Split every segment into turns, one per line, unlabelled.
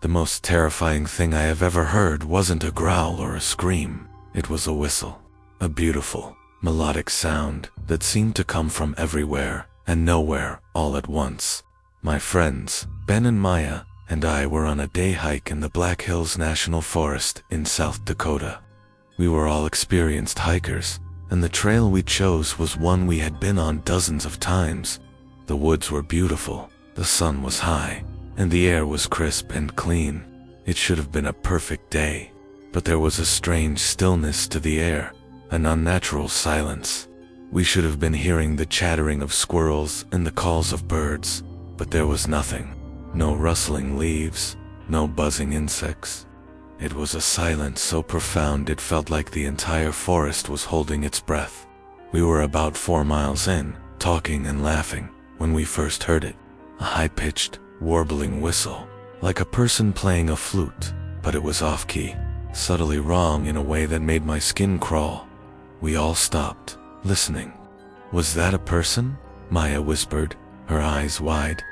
The most terrifying thing I have ever heard wasn't a growl or a scream. It was a whistle. A beautiful, melodic sound that seemed to come from everywhere and nowhere all at once. My friends, Ben and Maya, and I were on a day hike in the Black Hills National Forest in South Dakota. We were all experienced hikers, and the trail we chose was one we had been on dozens of times. The woods were beautiful, the sun was high, and the air was crisp and clean. It should have been a perfect day, but there was a strange stillness to the air, an unnatural silence. We should have been hearing the chattering of squirrels and the calls of birds, but there was nothing. No rustling leaves, no buzzing insects. It was a silence so profound it felt like the entire forest was holding its breath. We were about 4 miles in, talking and laughing, when we first heard it. A high-pitched, warbling whistle, like a person playing a flute, but it was off-key, subtly wrong in a way that made my skin crawl. We all stopped, listening. "Was that a person?" Maya whispered, her eyes wide.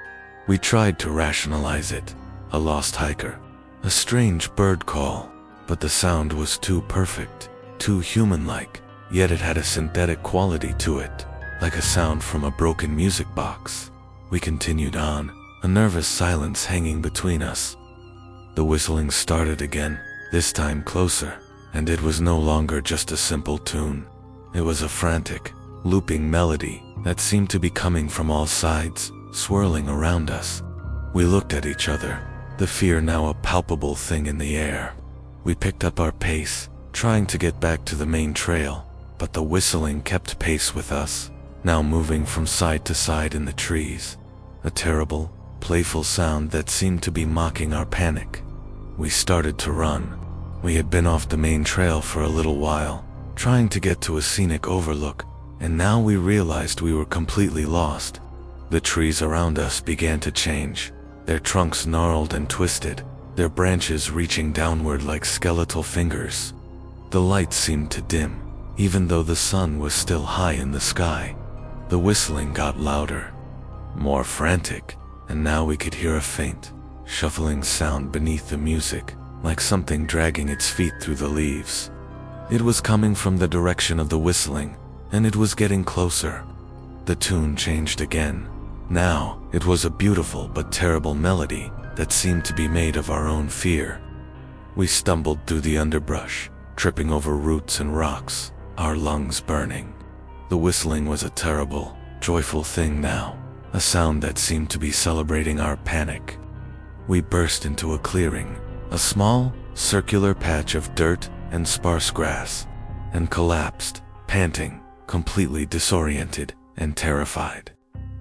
We tried to rationalize it. A lost hiker. A strange bird call. But the sound was too perfect, too human-like, yet it had a synthetic quality to it, like a sound from a broken music box. We continued on, a nervous silence hanging between us. The whistling started again, this time closer, and it was no longer just a simple tune. It was a frantic, looping melody that seemed to be coming from all sides, swirling around us. We looked at each other, the fear now a palpable thing in the air. We picked up our pace, trying to get back to the main trail, but the whistling kept pace with us, now moving from side to side in the trees. A terrible, playful sound that seemed to be mocking our panic. We started to run. We had been off the main trail for a little while, trying to get to a scenic overlook, and now we realized we were completely lost. The trees around us began to change, their trunks gnarled and twisted, their branches reaching downward like skeletal fingers. The light seemed to dim, even though the sun was still high in the sky. The whistling got louder, more frantic, and now we could hear a faint, shuffling sound beneath the music, like something dragging its feet through the leaves. It was coming from the direction of the whistling, and it was getting closer. The tune changed again. Now, it was a beautiful but terrible melody that seemed to be made of our own fear. We stumbled through the underbrush, tripping over roots and rocks, our lungs burning. The whistling was a terrible, joyful thing now, a sound that seemed to be celebrating our panic. We burst into a clearing, a small, circular patch of dirt and sparse grass, and collapsed, panting, completely disoriented and terrified.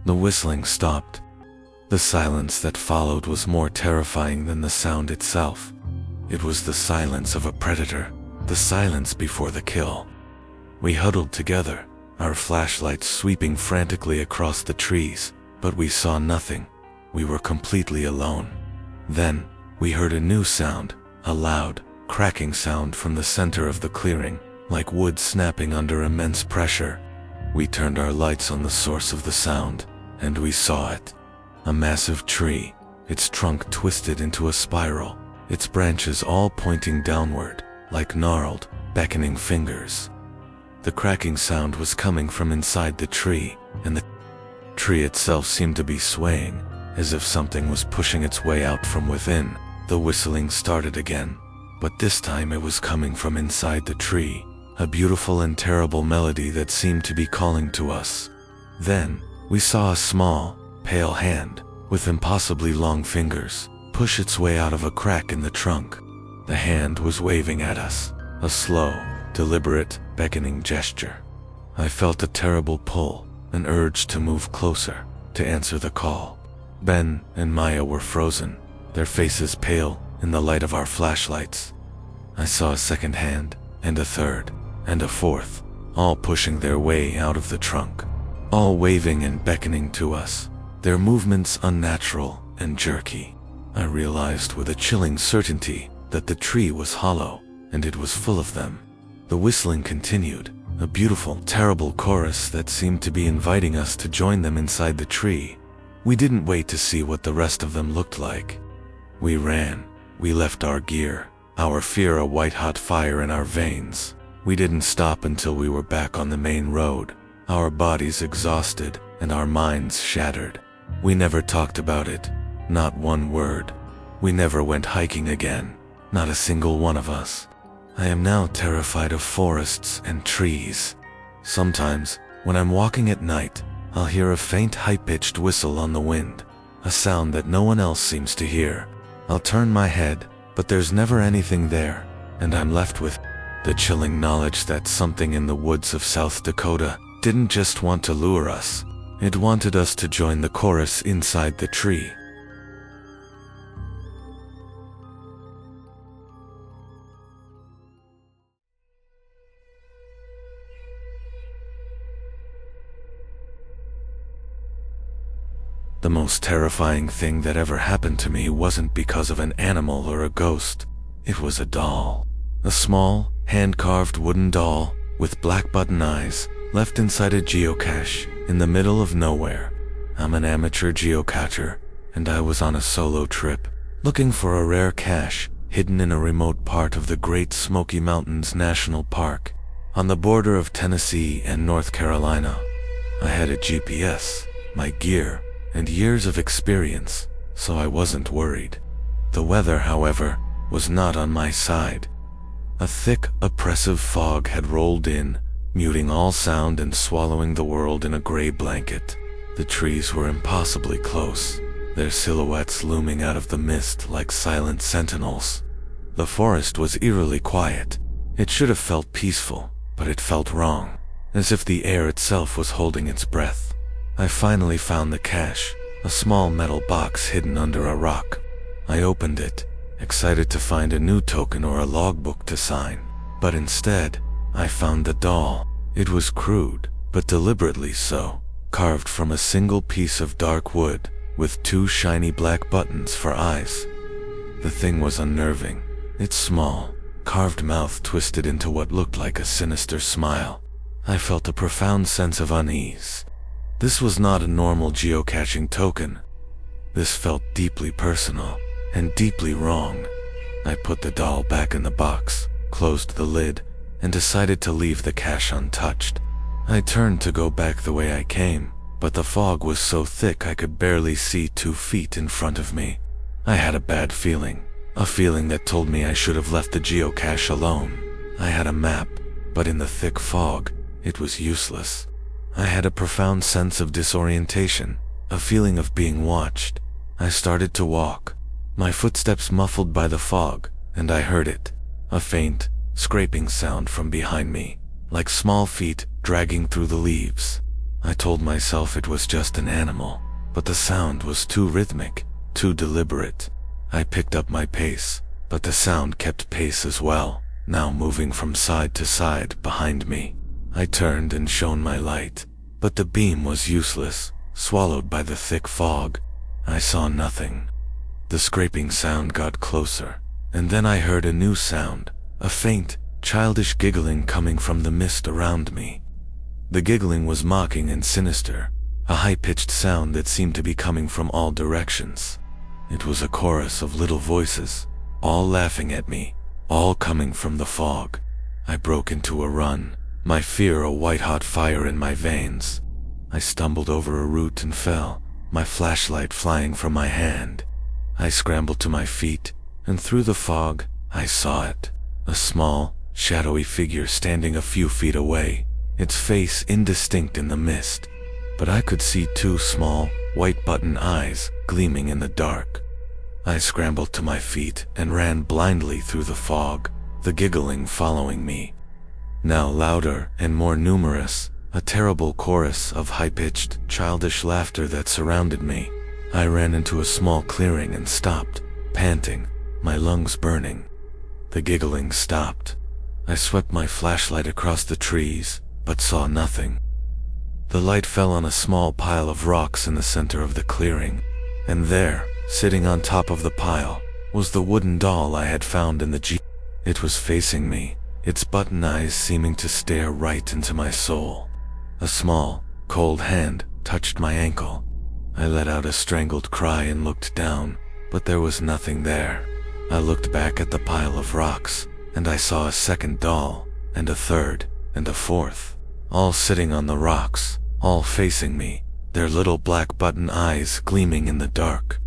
The whistling stopped. The silence that followed was more terrifying than the sound itself. It was the silence of a predator, the silence before the kill. We huddled together, our flashlights sweeping frantically across the trees, but we saw nothing. We were completely alone. Then, we heard a new sound, a loud, cracking sound from the center of the clearing, like wood snapping under immense pressure. We turned our lights on the source of the sound, and we saw it. A massive tree, its trunk twisted into a spiral, its branches all pointing downward, like gnarled, beckoning fingers. The cracking sound was coming from inside the tree, and the tree itself seemed to be swaying, as if something was pushing its way out from within. The whistling started again, but this time it was coming from inside the tree, a beautiful and terrible melody that seemed to be calling to us. Then, we saw a small, pale hand, with impossibly long fingers, push its way out of a crack in the trunk. The hand was waving at us, a slow, deliberate, beckoning gesture. I felt a terrible pull, an urge to move closer, to answer the call. Ben and Maya were frozen, their faces pale in the light of our flashlights. I saw a second hand, and a third, and a fourth, all pushing their way out of the trunk, all waving and beckoning to us, their movements unnatural and jerky. I realized with a chilling certainty that the tree was hollow, and it was full of them. The whistling continued, a beautiful, terrible chorus that seemed to be inviting us to join them inside the tree. We didn't wait to see what the rest of them looked like. We ran, We left our gear, our fear a white-hot fire in our veins. We didn't stop until we were back on the main road, our bodies exhausted and our minds shattered. We never talked about it, not one word. We never went hiking again, not a single one of us. I am now terrified of forests and trees. Sometimes, when I'm walking at night, I'll hear a faint high-pitched whistle on the wind, a sound that no one else seems to hear. I'll turn my head, but there's never anything there, and I'm left with the chilling knowledge that something in the woods of South Dakota didn't just want to lure us. It wanted us to join the chorus inside the tree. The most terrifying thing that ever happened to me wasn't because of an animal or a ghost. It was a doll. A small, hand-carved wooden doll with black button eyes left inside a geocache in the middle of nowhere. I'm an amateur geocacher, and I was on a solo trip, looking for a rare cache hidden in a remote part of the Great Smoky Mountains National Park, on the border of Tennessee and North Carolina. I had a GPS, my gear, and years of experience, so I wasn't worried. The weather, however, was not on my side. A thick, oppressive fog had rolled in, muting all sound and swallowing the world in a gray blanket. The trees were impossibly close, their silhouettes looming out of the mist like silent sentinels. The forest was eerily quiet. It should have felt peaceful, but it felt wrong, as if the air itself was holding its breath. I finally found the cache, a small metal box hidden under a rock. I opened it, excited to find a new token or a logbook to sign, but instead, I found the doll. It was crude, but deliberately so, carved from a single piece of dark wood, with 2 shiny black buttons for eyes. The thing was unnerving. Its small, carved mouth twisted into what looked like a sinister smile. I felt a profound sense of unease. This was not a normal geocaching token. This felt deeply personal and deeply wrong. I put the doll back in the box, closed the lid, and decided to leave the cache untouched. I turned to go back the way I came, but the fog was so thick I could barely see 2 feet in front of me. I had a bad feeling, a feeling that told me I should have left the geocache alone. I had a map, but in the thick fog, it was useless. I had a profound sense of disorientation, a feeling of being watched. I started to walk, my footsteps muffled by the fog, and I heard it, a faint, scraping sound from behind me, like small feet dragging through the leaves. I told myself it was just an animal, but the sound was too rhythmic, too deliberate. I picked up my pace, but the sound kept pace as well, now moving from side to side behind me. I turned and shone my light, but the beam was useless, swallowed by the thick fog. I saw nothing. The scraping sound got closer, and then I heard a new sound, a faint, childish giggling coming from the mist around me. The giggling was mocking and sinister, a high-pitched sound that seemed to be coming from all directions. It was a chorus of little voices, all laughing at me, all coming from the fog. I broke into a run, my fear a white-hot fire in my veins. I stumbled over a root and fell, my flashlight flying from my hand. I scrambled to my feet, and through the fog, I saw it. A small, shadowy figure standing a few feet away, its face indistinct in the mist. But I could see 2 small, white button eyes gleaming in the dark. I scrambled to my feet and ran blindly through the fog, the giggling following me. Now louder and more numerous, a terrible chorus of high-pitched, childish laughter that surrounded me. I ran into a small clearing and stopped, panting, my lungs burning. The giggling stopped. I swept my flashlight across the trees, but saw nothing. The light fell on a small pile of rocks in the center of the clearing, and there, sitting on top of the pile, was the wooden doll I had found in the Jeep. It was facing me, its button eyes seeming to stare right into my soul. A small, cold hand touched my ankle. I let out a strangled cry and looked down, but there was nothing there. I looked back at the pile of rocks, and I saw a second doll, and a third, and a fourth, all sitting on the rocks, all facing me, their little black button eyes gleaming in the dark.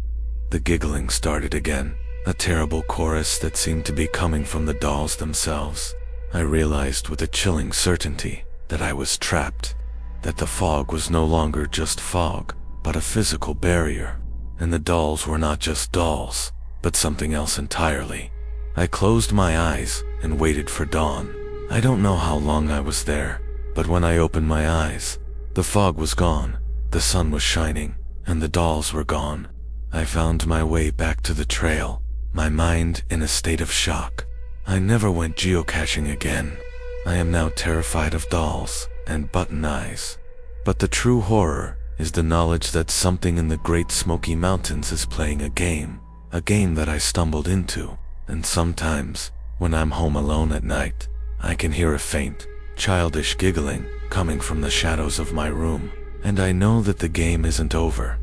The giggling started again, a terrible chorus that seemed to be coming from the dolls themselves. I realized with a chilling certainty that I was trapped, that the fog was no longer just fog, but a physical barrier, and the dolls were not just dolls, but something else entirely. I closed my eyes and waited for dawn. I don't know how long I was there, but when I opened my eyes, the fog was gone, the sun was shining, and the dolls were gone. I found my way back to the trail, my mind in a state of shock. I never went geocaching again. I am now terrified of dolls and button eyes. But the true horror is the knowledge that something in the Great Smoky Mountains is playing a game that I stumbled into. And sometimes, when I'm home alone at night, I can hear a faint, childish giggling coming from the shadows of my room, and I know that the game isn't over.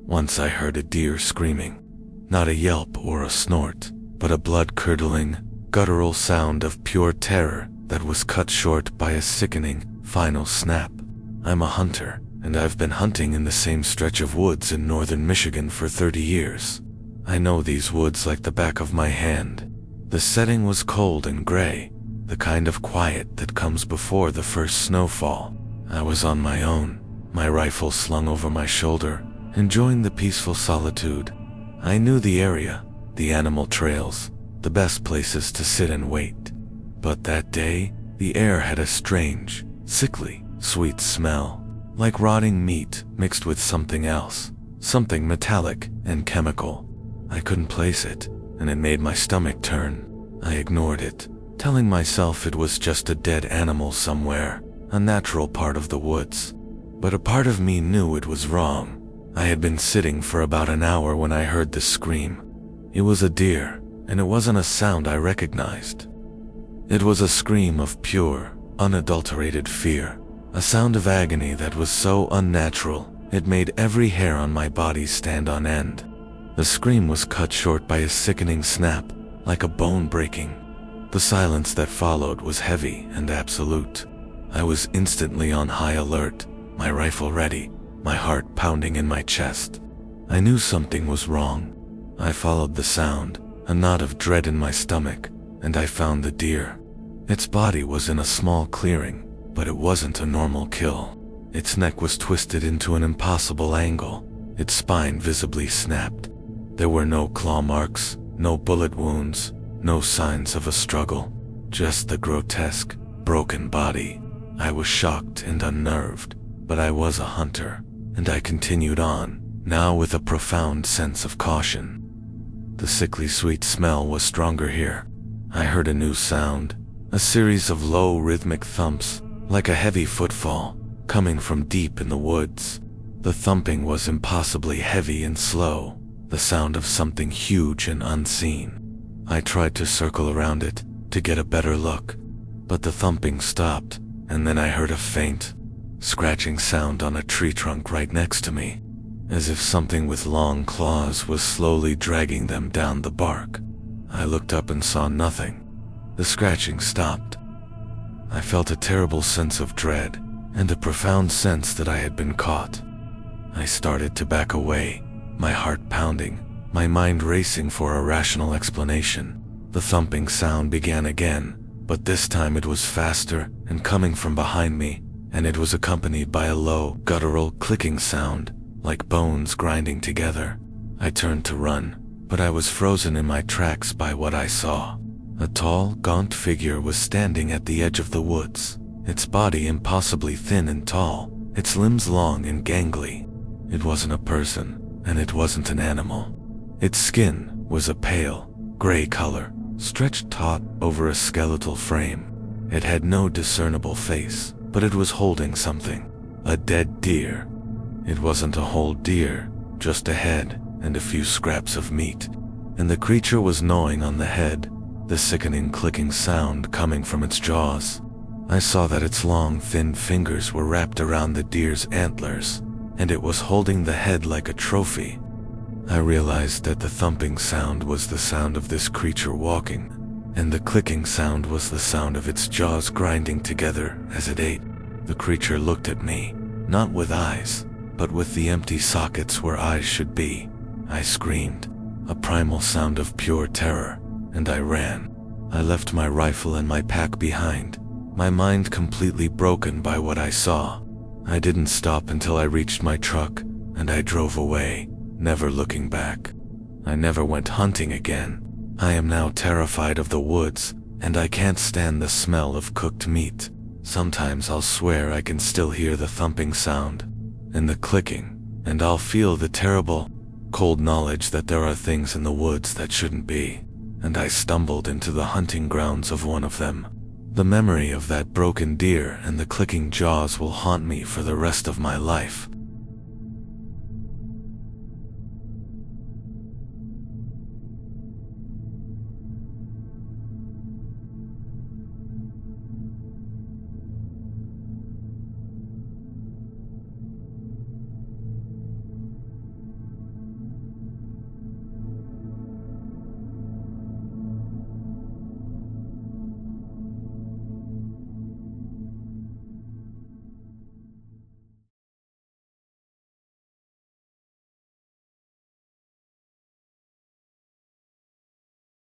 Once I heard a deer screaming, not a yelp or a snort, but a blood-curdling, guttural sound of pure terror that was cut short by a sickening, final snap. I'm a hunter, and I've been hunting in the same stretch of woods in northern Michigan for 30 years. I know these woods like the back of my hand. The setting was cold and gray, the kind of quiet that comes before the first snowfall. I was on my own, my rifle slung over my shoulder, enjoying the peaceful solitude. I knew the area, the animal trails, the best places to sit and wait. But that day, the air had a strange, sickly, sweet smell, like rotting meat mixed with something else, something metallic and chemical. I couldn't place it, and it made my stomach turn. I ignored it, telling myself it was just a dead animal somewhere, a natural part of the woods. But a part of me knew it was wrong. I had been sitting for about an hour when I heard the scream. It was a deer, and it wasn't a sound I recognized. It was a scream of pure, unadulterated fear, a sound of agony that was so unnatural, it made every hair on my body stand on end. The scream was cut short by a sickening snap, like a bone breaking. The silence that followed was heavy and absolute. I was instantly on high alert, my rifle ready, my heart pounding in my chest. I knew something was wrong. I followed the sound, a knot of dread in my stomach, and I found the deer. Its body was in a small clearing, but it wasn't a normal kill. Its neck was twisted into an impossible angle, its spine visibly snapped. There were no claw marks, no bullet wounds, no signs of a struggle, just the grotesque, broken body. I was shocked and unnerved, but I was a hunter, and I continued on, now with a profound sense of caution. The sickly sweet smell was stronger here. I heard a new sound, a series of low rhythmic thumps, like a heavy footfall, coming from deep in the woods. The thumping was impossibly heavy and slow, the sound of something huge and unseen. I tried to circle around it, to get a better look, but the thumping stopped, and then I heard a faint, scratching sound on a tree trunk right next to me, as if something with long claws was slowly dragging them down the bark. I looked up and saw nothing. The scratching stopped. I felt a terrible sense of dread, and a profound sense that I had been caught. I started to back away, my heart pounding, my mind racing for a rational explanation. The thumping sound began again, but this time it was faster and coming from behind me, and it was accompanied by a low, guttural clicking sound, like bones grinding together. I turned to run, but I was frozen in my tracks by what I saw. A tall, gaunt figure was standing at the edge of the woods, its body impossibly thin and tall, its limbs long and gangly. It wasn't a person, and it wasn't an animal. Its skin was a pale, gray color, stretched taut over a skeletal frame. It had no discernible face, but it was holding something, a dead deer. It wasn't a whole deer, just a head and a few scraps of meat, and the creature was gnawing on the head, the sickening clicking sound coming from its jaws. I saw that its long, thin fingers were wrapped around the deer's antlers, and it was holding the head like a trophy. I realized that the thumping sound was the sound of this creature walking, and the clicking sound was the sound of its jaws grinding together as it ate. The creature looked at me, not with eyes, but with the empty sockets where eyes should be. I screamed, a primal sound of pure terror, and I ran. I left my rifle and my pack behind, my mind completely broken by what I saw. I didn't stop until I reached my truck, and I drove away, never looking back. I never went hunting again. I am now terrified of the woods, and I can't stand the smell of cooked meat. Sometimes I'll swear I can still hear the thumping sound, and the clicking, and I'll feel the terrible, cold knowledge that there are things in the woods that shouldn't be, and I stumbled into the hunting grounds of one of them. The memory of that broken deer and the clicking jaws will haunt me for the rest of my life.